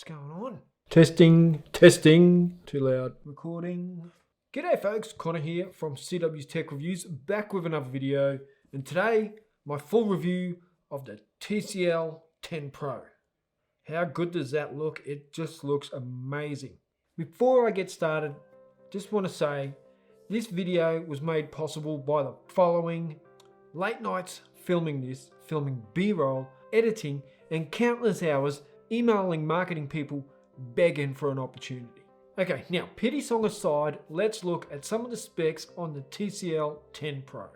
What's going on? Testing. Too loud. Recording. G'day folks, Connor here from CW's Tech Reviews, back with another video. And today, my full review of the TCL 10 Pro. How good does that look? It just looks amazing. Before I get started, just want to say, this video was made possible by the following: late nights filming B-roll, editing, and countless hours emailing marketing people begging for an opportunity. Okay, now pity song aside, let's look at some of the specs on the TCL 10 Pro.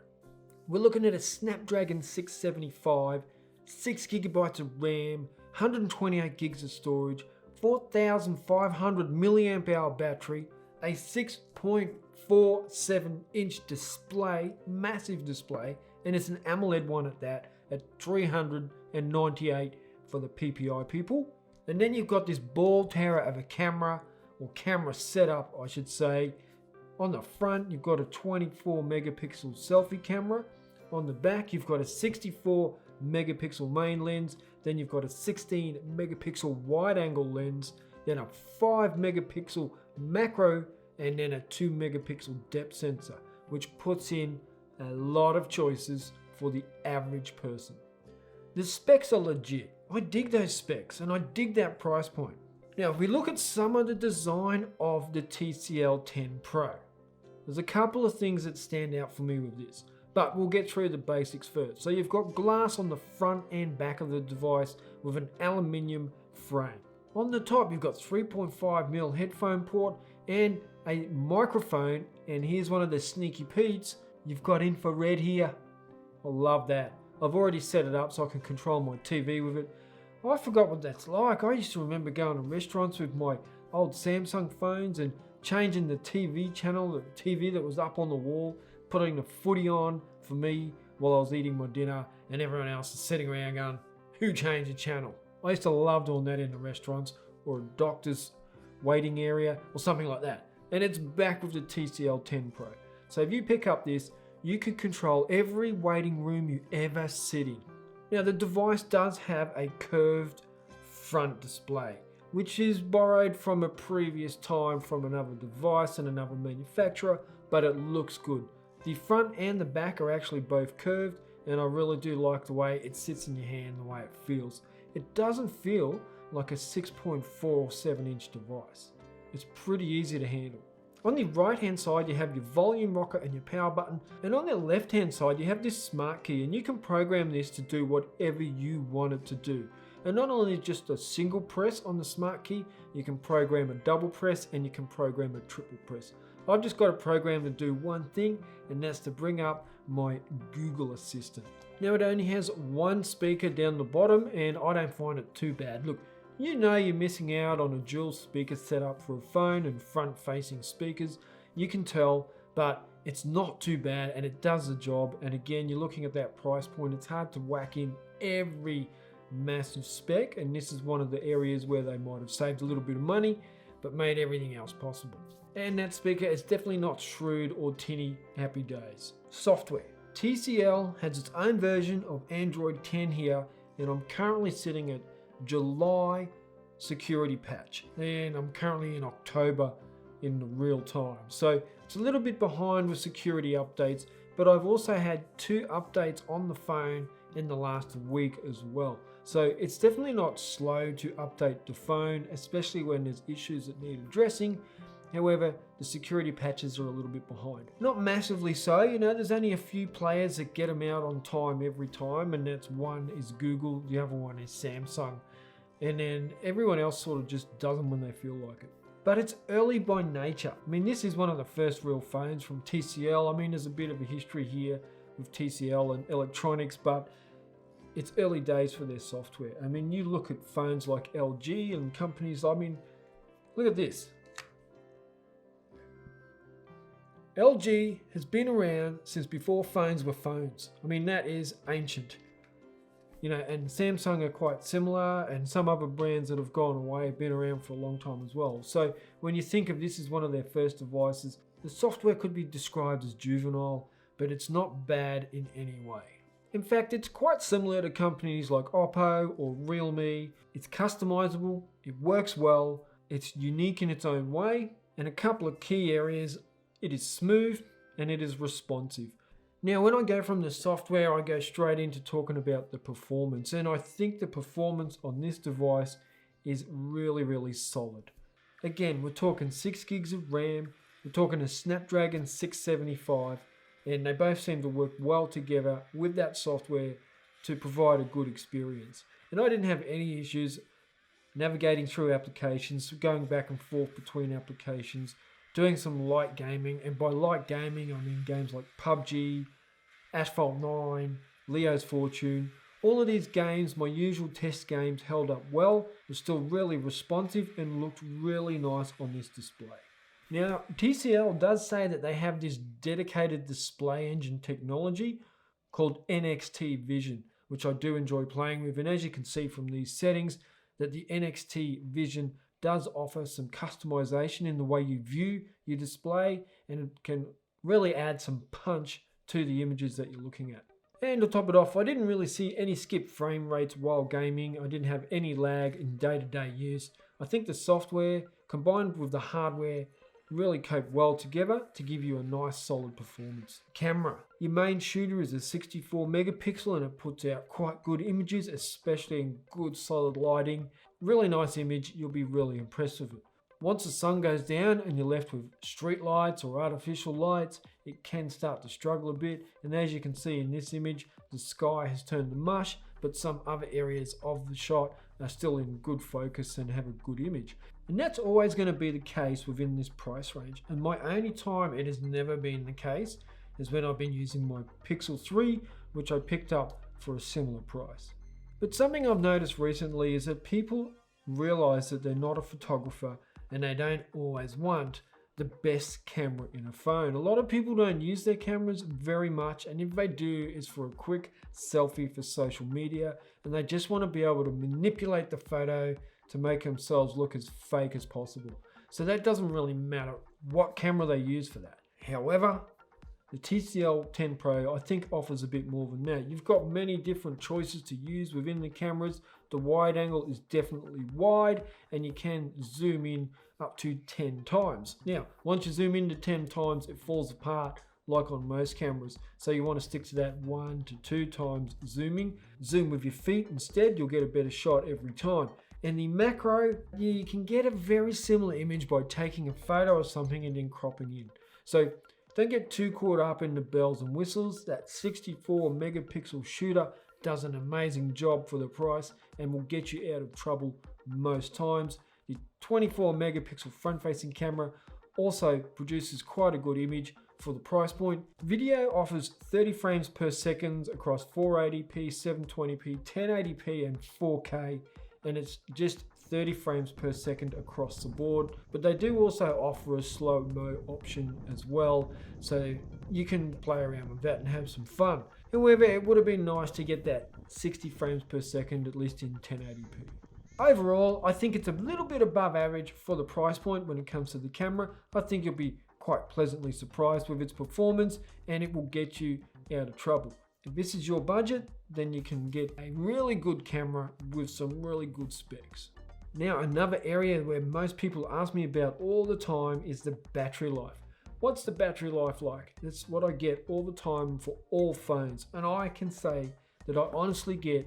We're looking at a Snapdragon 675, 6GB of RAM, 128 gigs of storage, 4,500 milliamp hour battery, a 6.47 inch display, massive display, and it's an AMOLED one at that, at 398 for the PPI people. And then you've got this ball tower of a camera, or camera setup I should say. On the front you've got a 24 megapixel selfie camera. On the back you've got a 64 megapixel main lens. Then you've got a 16 megapixel wide angle lens. Then a 5 megapixel macro, and then a 2 megapixel depth sensor, which puts in a lot of choices for the average person. The specs are legit. I dig those specs and I dig that price point. Now, if we look at some of the design of the TCL 10 Pro, there's a couple of things that stand out for me with this, but we'll get through the basics first. So you've got glass on the front and back of the device with an aluminium frame. On the top, you've got 3.5mm headphone port and a microphone, and here's one of the sneaky petes. You've got infrared here. I love that. I've already set it up so I can control my TV with it. I forgot what that's like. I used to remember going to restaurants with my old Samsung phones and changing the TV channel, the TV that was up on the wall, putting the footy on for me while I was eating my dinner, and everyone else is sitting around going, who changed the channel? I used to love doing that in the restaurants or a doctor's waiting area or something like that. And it's back with the TCL 10 Pro. So if you pick up this, you can control every waiting room you ever sit in. Now the device does have a curved front display, which is borrowed from a previous time from another device and another manufacturer, but it looks good. The front and the back are actually both curved, and I really do like the way it sits in your hand, the way it feels. It doesn't feel like a 6.47 inch device. It's pretty easy to handle. On the right hand side you have your volume rocker and your power button, and on the left hand side you have this smart key, and you can program this to do whatever you want it to do. And not only just a single press on the smart key, you can program a double press and you can program a triple press. I've just got a program to do one thing, and that's to bring up my Google Assistant. Now it only has one speaker down the bottom, and I don't find it too bad. Look, you know you're missing out on a dual speaker setup for a phone and front facing speakers. You can tell, but it's not too bad and it does the job. And again, you're looking at that price point. It's hard to whack in every massive spec, and this is one of the areas where they might have saved a little bit of money but made everything else possible. And that speaker is definitely not shrewd or tinny. Happy days. Software. TCL has its own version of Android 10 here, and I'm currently sitting at July security patch, and I'm currently in October in the real time, so it's a little bit behind with security updates, but I've also had 2 updates on the phone in the last week as well, so it's definitely not slow to update the phone, especially when there's issues that need addressing. However, the security patches are a little bit behind. Not massively so, you know, there's only a few players that get them out on time every time, and that's one is Google, the other one is Samsung, and then everyone else sort of just does them when they feel like it. But it's early by nature. I mean, this is one of the first real phones from TCL. I mean, there's a bit of a history here with TCL and electronics, but it's early days for their software. I mean, you look at phones like LG and companies, I mean, look at this. LG has been around since before phones were phones. I mean, that is ancient. You know, and Samsung are quite similar, and some other brands that have gone away have been around for a long time as well. So when you think of this as one of their first devices, the software could be described as juvenile, but it's not bad in any way. In fact, it's quite similar to companies like Oppo or Realme. It's customizable, it works well, it's unique in its own way, and a couple of key areas: it is smooth and it is responsive. Now, when I go from the software, I go straight into talking about the performance, and I think the performance on this device is really solid. Again, we're talking 6 gigs of RAM, we're talking a Snapdragon 675, and they both seem to work well together with that software to provide a good experience. And I didn't have any issues navigating through applications, going back and forth between applications, doing some light gaming, and by light gaming I mean games like PUBG, Asphalt 9, Leo's Fortune. All of these games, my usual test games, held up well, were still really responsive and looked really nice on this display. Now, TCL does say that they have this dedicated display engine technology called NXT Vision, which I do enjoy playing with, and as you can see from these settings, that the NXT Vision does offer some customization in the way you view your display, and it can really add some punch to the images that you're looking at. And to top it off, I didn't really see any skip frame rates while gaming. I didn't have any lag in day-to-day use. I think the software combined with the hardware really cope well together to give you a nice solid performance. Camera. Your main shooter is a 64 megapixel and it puts out quite good images, especially in good solid lighting. Really nice image, you'll be really impressed with it. Once the sun goes down and you're left with street lights or artificial lights, it can start to struggle a bit, and as you can see in this image, the sky has turned to mush, but some other areas of the shot are still in good focus and have a good image. And that's always going to be the case within this price range, and my only time it has never been the case is when I've been using my Pixel 3, which I picked up for a similar price. But something I've noticed recently is that people realize that they're not a photographer and they don't always want the best camera in a phone. A lot of people don't use their cameras very much, and if they do, it's for a quick selfie for social media, and they just want to be able to manipulate the photo to make themselves look as fake as possible. So that doesn't really matter what camera they use for that. However, the TCL 10 Pro I think offers a bit more than that. You've got many different choices to use within the cameras. The wide angle is definitely wide, and you can zoom in up to 10 times. Now, once you zoom into 10 times, it falls apart like on most cameras. So you want to stick to that 1 to 2 times zooming. Zoom with your feet instead, you'll get a better shot every time. And the macro, you can get a very similar image by taking a photo of something and then cropping in. So don't get too caught up in the bells and whistles. That 64 megapixel shooter does an amazing job for the price and will get you out of trouble most times. The 24 megapixel front facing camera also produces quite a good image for the price point. Video offers 30 frames per second across 480p, 720p, 1080p and 4K, and it's just 30 frames per second across the board, but they do also offer a slow-mo option as well, so you can play around with that and have some fun. However, it would have been nice to get that 60 frames per second at least in 1080p. Overall, I think it's a little bit above average for the price point when it comes to the camera. I think you'll be quite pleasantly surprised with its performance, and it will get you out of trouble. If this is your budget, then you can get a really good camera with some really good specs. Now, another area where most people ask me about all the time is the battery life. What's the battery life like? That's what I get all the time for all phones, and I can say that I honestly get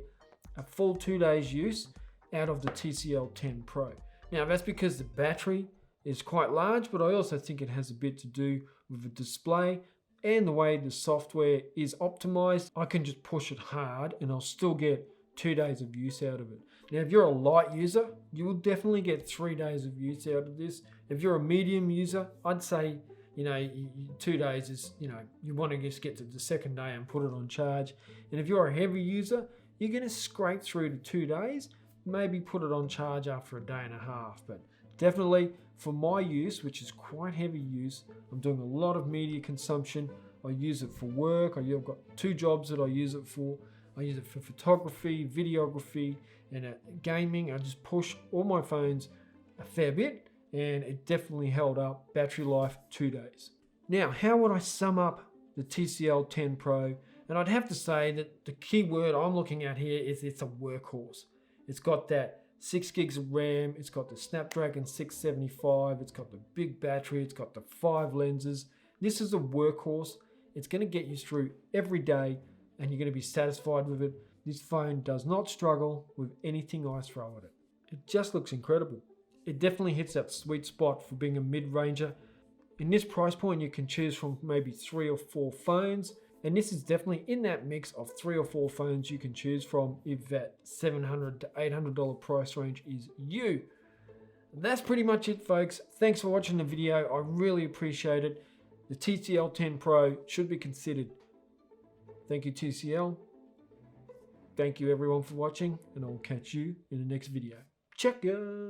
a full 2 days use out of the TCL 10 Pro. Now, that's because the battery is quite large, but I also think it has a bit to do with the display and the way the software is optimized. I can just push it hard and I'll still get 2 days of use out of it. Now, if you're a light user, you will definitely get 3 days of use out of this. If you're a medium user, I'd say, 2 days is, you want to just get to the second day and put it on charge. And if you're a heavy user, you're going to scrape through to 2 days, maybe put it on charge after a day and a half. But definitely for my use, which is quite heavy use, I'm doing a lot of media consumption. I use it for work. I've got 2 jobs that I use it for. I use it for photography, videography, and gaming. I just push all my phones a fair bit, and it definitely held up. Battery life, 2 days. Now, how would I sum up the TCL 10 Pro And I'd have to say that the key word I'm looking at here is it's a workhorse. It's got that 6 gigs of RAM, it's got the Snapdragon 675, it's got the big battery, it's got the 5 lenses. This is a workhorse. It's going to get you through every day and you're going to be satisfied with it. This phone does not struggle with anything I throw at it. It just looks incredible. It definitely hits that sweet spot for being a mid-ranger. In this price point, you can choose from maybe 3 or 4 phones. And this is definitely in that mix of 3 or 4 phones you can choose from if that $700 to $800 price range is you. That's pretty much it, folks. Thanks for watching the video. I really appreciate it. The TCL 10 Pro should be considered. Thank you, TCL. Thank you everyone for watching, and I'll catch you in the next video. Check ya!